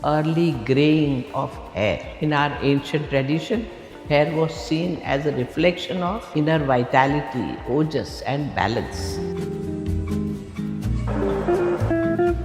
early graying of hair. In our ancient tradition, hair was seen as a reflection of inner vitality, ojas, and balance.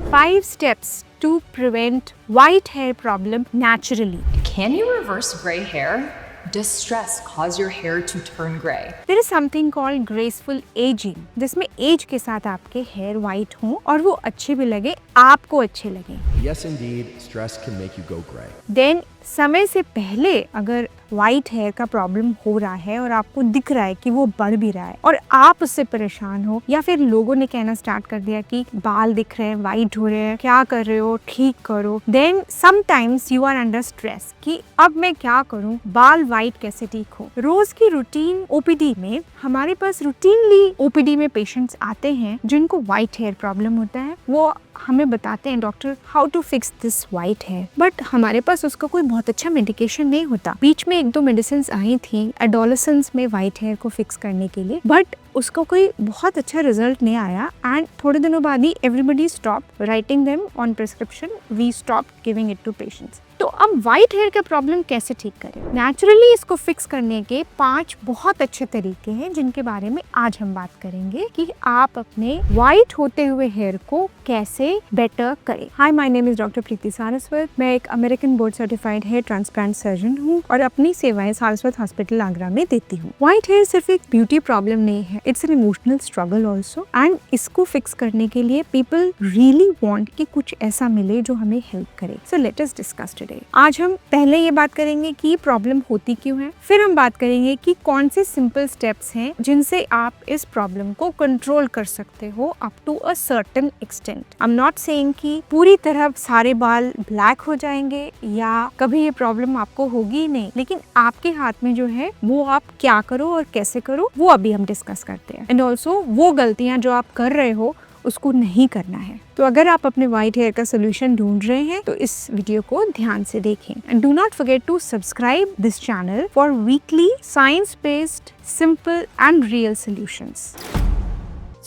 5 steps to prevent white hair problem naturally. Can you reverse gray hair? Does stress cause your hair to turn gray? There is something called graceful aging, जिसमें as के साथ आपके hair white हों और वो अच्छे भी लगे, आपको अच्छे लगे. Yes, indeed, stress can make you go gray. Then समय से पहले अगर वाइट हेयर का प्रॉब्लम हो रहा है और आपको दिख रहा है कि वो बढ़ भी रहा है और आप उससे परेशान हो, या फिर लोगों ने कहना स्टार्ट कर दिया कि बाल दिख रहे हैं, वाइट हो रहे हैं, क्या कर रहे हो, ठीक करो, then sometimes you are under stress कि अब मैं क्या करूं, बाल वाइट कैसे ठीक हो. रोज की रूटीन ओपीडी में हमारे पास रूटीनली ओपीडी में पेशेंट्स आते हैं जिनको वाइट हेयर प्रॉब्लम होता है. वो हमें बताते हैं doctor how to fix this white hair, but हमारे पास उसका कोई बहुत अच्छा मेडिकेशन नहीं होता. बीच में 1-2 मेडिसिन आई थी एडोलेसेंस में वाइट हेयर को फिक्स करने के लिए, बट उसका कोई बहुत अच्छा रिजल्ट नहीं आया एंड थोड़े दिनों बाद ही everybody stop writing them on prescription, we stop giving it to patients. तो अब वाइट हेयर का प्रॉब्लम कैसे ठीक करें? नेचुरली इसको फिक्स करने के 5 बहुत अच्छे तरीके हैं जिनके बारे में आज हम बात करेंगे कि आप अपने वाइट होते हुए हेयर को कैसे बेटर करें. Hi, my name is doctor Preeti Saraswat. मैं एक American board certified hair transplant surgeon हूँ और अपनी सेवाएं सारस्वत हॉस्पिटल आगरा में देती हूँ. वाइट हेयर सिर्फ एक ब्यूटी प्रॉब्लम नहीं है, it's an emotional struggle also, and इसको फिक्स करने के लिए पीपल रियली वांट कि कुछ ऐसा मिले जो हमें हेल्प करे. So let us discuss today. आज हम पहले ये बात करेंगे कि प्रॉब्लम होती क्यों है, फिर हम बात करेंगे कि कौन से सिंपल स्टेप्स हैं जिनसे आप इस प्रॉब्लम को कंट्रोल कर सकते हो up to a certain extent. I am not saying कि पूरी तरह सारे बाल ब्लैक हो जाएंगे या कभी ये प्रॉब्लम आपको होगी ही नहीं, लेकिन आपके हाथ में जो है वो आप क्या करो और कैसे करो वो अभी हम डिस्कस करते हैं. एंड ऑल्सो वो गलतियां जो आप कर रहे हो उसको नहीं करना है. तो अगर आप अपने वाइट हेयर का सोल्यूशन ढूंढ रहे हैं तो इस वीडियो को ध्यान से देखें. And do not forget to subscribe this channel for weekly science based simple and real solutions.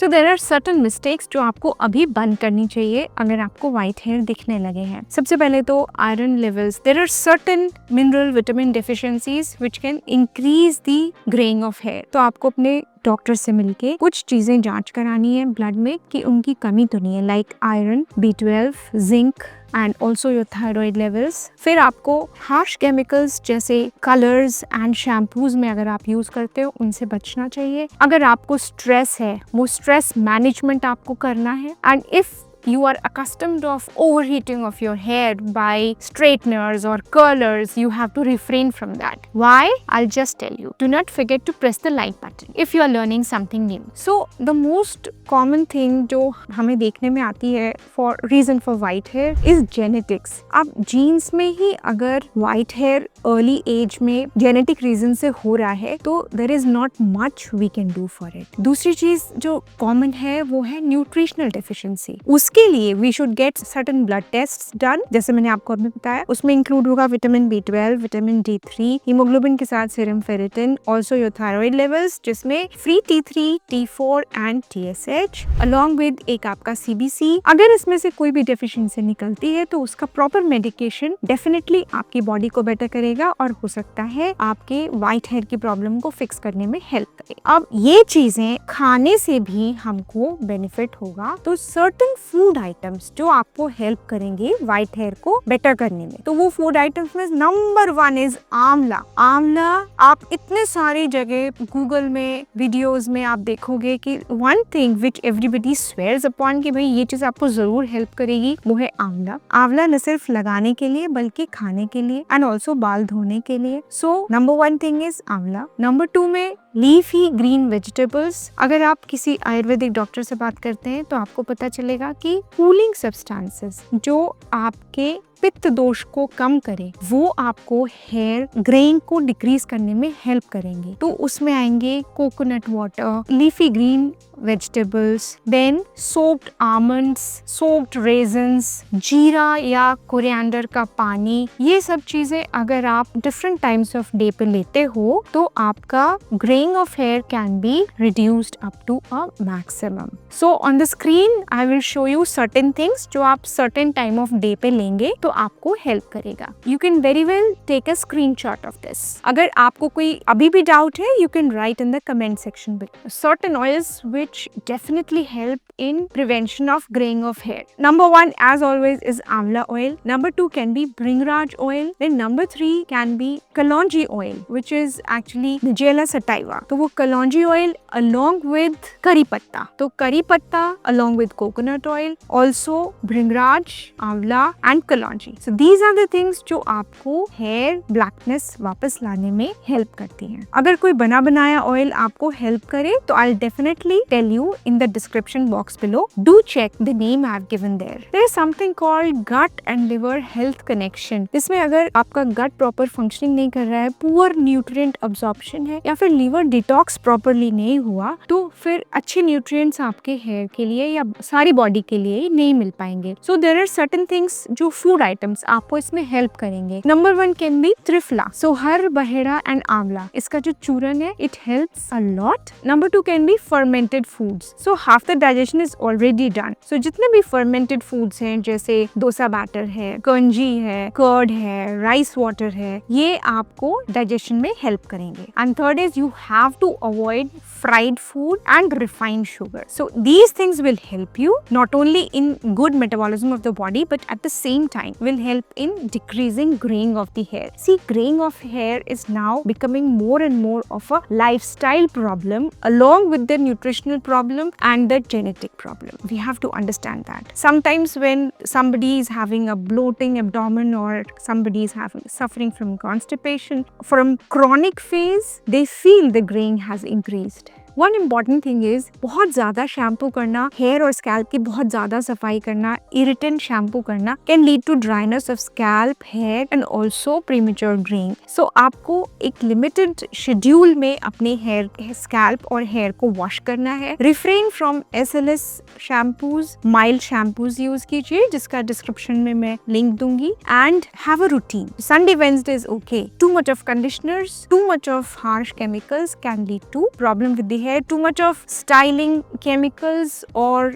So there are certain mistakes जो आपको अभी बंद करनी चाहिए अगर आपको वाइट हेयर दिखने लगे हैं. सबसे पहले तो iron levels. There are certain mineral vitamin deficiencies which can increase the greying of hair. तो आपको अपने डॉक्टर से मिलके कुछ चीजें जांच करानी है ब्लड में कि उनकी कमी तो नहीं है, like iron, B12, zinc and also your thyroid levels. फिर आपको हार्श केमिकल्स जैसे कलर्स एंड शैम्पूज में अगर आप यूज करते हो उनसे बचना चाहिए. अगर आपको स्ट्रेस है वो स्ट्रेस मैनेजमेंट आपको करना है. And if you are accustomed of overheating of your hair by straighteners or curlers, you have to refrain from that. Why? I'll just tell you. Do not forget to press the like button if you are learning something new. So the most common thing जो हमें देखने में आती है for reason for white hair is genetics. अब genes में ही अगर white hair early age में genetic reason से हो रहा है तो there is not much we can do for it. दूसरी चीज जो common है वो है nutritional deficiency. के लिए we should get certain blood tests done. जैसे मैंने आपको अभी बताया उसमें इंक्लूड होगा vitamin B12, vitamin D3, haemoglobin के साथ serum ferritin, also your thyroid levels जिसमें free T3, T4 and TSH along with एक आपका CBC. अगर इसमें से कोई भी डेफिशिएंसी निकलती है तो उसका प्रॉपर मेडिकेशन डेफिनेटली आपकी बॉडी को बेटर करेगा और हो सकता है आपके व्हाइट हेयर की प्रॉब्लम को फिक्स करने में हेल्प करे. अब ये चीजें खाने से भी हमको बेनिफिट होगा. तो सर्टेन फूड आइटम्स जो आपको हेल्प करेंगे व्हाइट हेयर को बेटर करने में, तो वो फूड आइटम्स में नंबर 1 इज आंवला. आंवला आप इतने सारी जगह गूगल में वीडियोस में आप देखोगे कि one thing which everybody swears upon कि भाई ये चीज आपको जरूर हेल्प करेगी वो है आंवला. आंवला न सिर्फ लगाने के लिए बल्कि खाने के लिए एंड ऑल्सो बाल धोने के लिए. सो नंबर 1 थिंग इज आंवला. नंबर 2 में लीफी ग्रीन वेजिटेबल्स. अगर आप किसी आयुर्वेदिक डॉक्टर से बात करते हैं तो आपको पता चलेगा कि कूलिंग सब्सटेंसेस जो आपके पित्त दोष को कम करें वो आपको हेयर ग्रेइंग को डिक्रीज करने में हेल्प करेंगे. तो उसमें आएंगे coconut water, leafy green vegetables, then soaked almonds, soaked raisins, जीरा या कोरिएंडर का पानी. ये सब चीजें अगर आप डिफरेंट टाइम्स ऑफ डे पे लेते हो तो आपका greying of hair can be reduced up to a maximum. So on the screen I will show you certain things जो आप सर्टेन टाइम ऑफ डे पे लेंगे तो तो आपको हेल्प करेगा। You can very well take a screenshot of this. अगर आपको कोई अभी भी डाउट है, you can write in the comment section below. Certain oils which definitely help in prevention of graying of hair. Number 1 as always is amla oil. Number 2 can be bhringraj oil. Then number 3 can be kalonji oil, which is actually Nigella sativa. तो वो kalonji oil along with curry patta. तो curry patta along with coconut oil, also bhringraj, amla and kalonji. So these are the things जो आपको hair blackness वापस लाने में help करती हैं। अगर कोई बना बनाया oil आपको help करे तो I'll definitely tell you in the description box below. Do check the name I've given there. There is something called gut and liver health connection. इसमें अगर आपका gut proper functioning नहीं कर रहा है, poor nutrient absorption है या फिर liver detox properly नहीं हुआ, तो फिर अच्छे nutrients आपके hair के लिए या सारी body के लिए नहीं मिल पाएंगे। So there are certain things जो food items आपको इसमें help करेंगे। Number 1 can be triphala. So her Bahera and आंवला, इसका जो चूरन है it helps a lot. Number 2 can be fermented foods. So half the digestion is already done. So जितने भी fermented foods हैं जैसे डोसा बैटर है, कंजी है, कर्ड है, राइस वाटर है, ये आपको digestion में help करेंगे. And third is you have to avoid fried food and refined sugar. So these things will help you not only in good metabolism of the body but at the same time will help in decreasing graying of the hair. See, graying of hair is now becoming more and more of a lifestyle problem along with the nutritional problem and the genetic problem. We have to understand that. Sometimes when somebody is having a bloating abdomen or somebody is suffering from constipation, from chronic phase, they feel the graying has increased. One important thing is बहुत ज़्यादा shampoo करना, hair और scalp की बहुत ज़्यादा सफाई करना, irritant shampoo करना can lead to dryness of scalp, hair and also premature greying. So आपको एक लिमिटेड शेड्यूल में अपने हेयर, स्कैल्प और हेयर को वॉश करना है। Refrain from SLS shampoos, mild shampoos use कीजिए जिसका डिस्क्रिप्शन में मैं लिंक दूंगी, and have a routine. Sunday Wednesday is okay. Too much of conditioners, too much of harsh chemicals can lead to problem with the hair, too much of styling chemicals or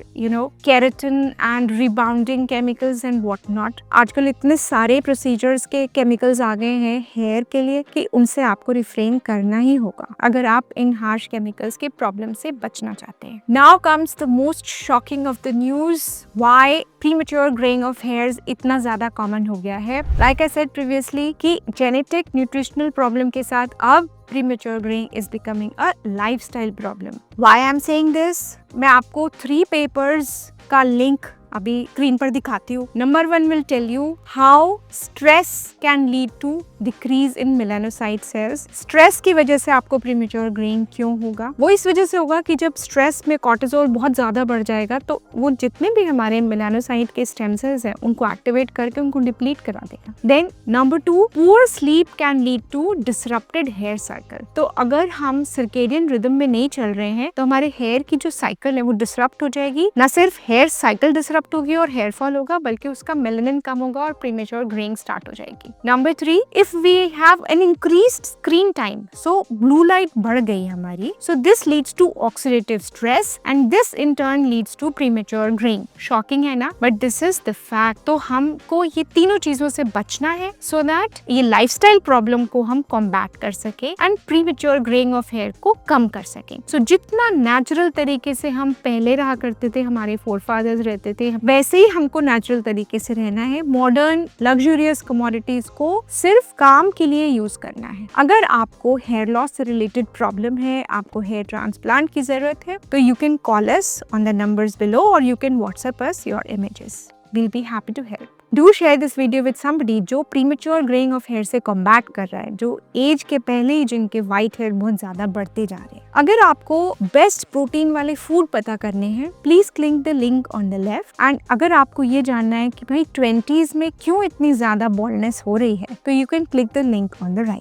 keratin and rebounding chemicals and what not. आजकल इतने सारे procedures के chemicals आ गए हैं hair के लिए कि उनसे आपको refrain करना ही होगा अगर आप इन harsh chemicals के problem से बचना चाहते हैं। Now comes the most shocking of the news, why premature graying of hairs इतना ज़्यादा common हो गया है। Like I said previously कि genetic nutritional problem के साथ अब premature graying is becoming a lifestyle problem. Why I'm saying this? मैं आपको 3 papers का link अभी स्क्रीन पर दिखाती हूँ। Number 1 will tell you how stress can lead to decrease in melanocyte cells. Stress की वजह से आपको प्रीमेच्योर ग्रेइंग क्यों होगा? वो इस वजह से होगा कि जब स्ट्रेस में कॉर्टिसोल बहुत ज्यादा बढ़ जाएगा तो वो जितने भी हमारे मेलानोसाइट के स्टेम सेल्स हैं उनको एक्टिवेट करके उनको डिप्लीट करा देगा। Then number 2, poor sleep can lead to disrupted hair cycle. तो अगर हम सर्केडियन रिदम में नहीं चल रहे हैं तो हमारे हेयर की जो साइकिल है वो डिसरप्ट हो जाएगी। न सिर्फ हेयर साइकिल डिसरप्ट होगी और हेयर फॉल होगा बल्कि उसका मेलानिन कम होगा और प्रीमेच्योर ग्रेइंग स्टार्ट हो जाएगी। Number 3, if we have an increased screen time, so blue light बढ़ गई हमारी, so this leads to oxidative stress and this in turn leads to premature greying. Shocking है ना, but this is the fact. तो हमको ये तीनों चीजों से बचना है सो दैट ये लाइफस्टाइल प्रॉब्लम को हम कॉम्बैट कर सके and premature greying of hair को कम कर सके। सो जितना नेचुरल तरीके से हम पहले रहा करते थे, हमारे फोरफादर्स रहते थे, वैसे ही हमको नेचुरल तरीके से रहना है। मॉडर्न लग्जरियस कमोडिटीज को सिर्फ काम के लिए यूज करना है। अगर आपको हेयर लॉस से रिलेटेड प्रॉब्लम है, आपको हेयर ट्रांसप्लांट की जरूरत है, तो you can call us on the numbers below और you can WhatsApp us your images. We'll be happy to help. Do share this video with somebody जो premature graying of hair से combat कर रहा है, जो एज के पहले ही जिनके white hair बहुत ज्यादा बढ़ते जा रहे हैं। अगर आपको बेस्ट प्रोटीन वाले फूड पता करने हैं, please click the link on the left. And अगर आपको ये जानना है कि भाई 20s में क्यों इतनी ज्यादा बॉल्डनेस हो रही है, तो you can click the link on the right.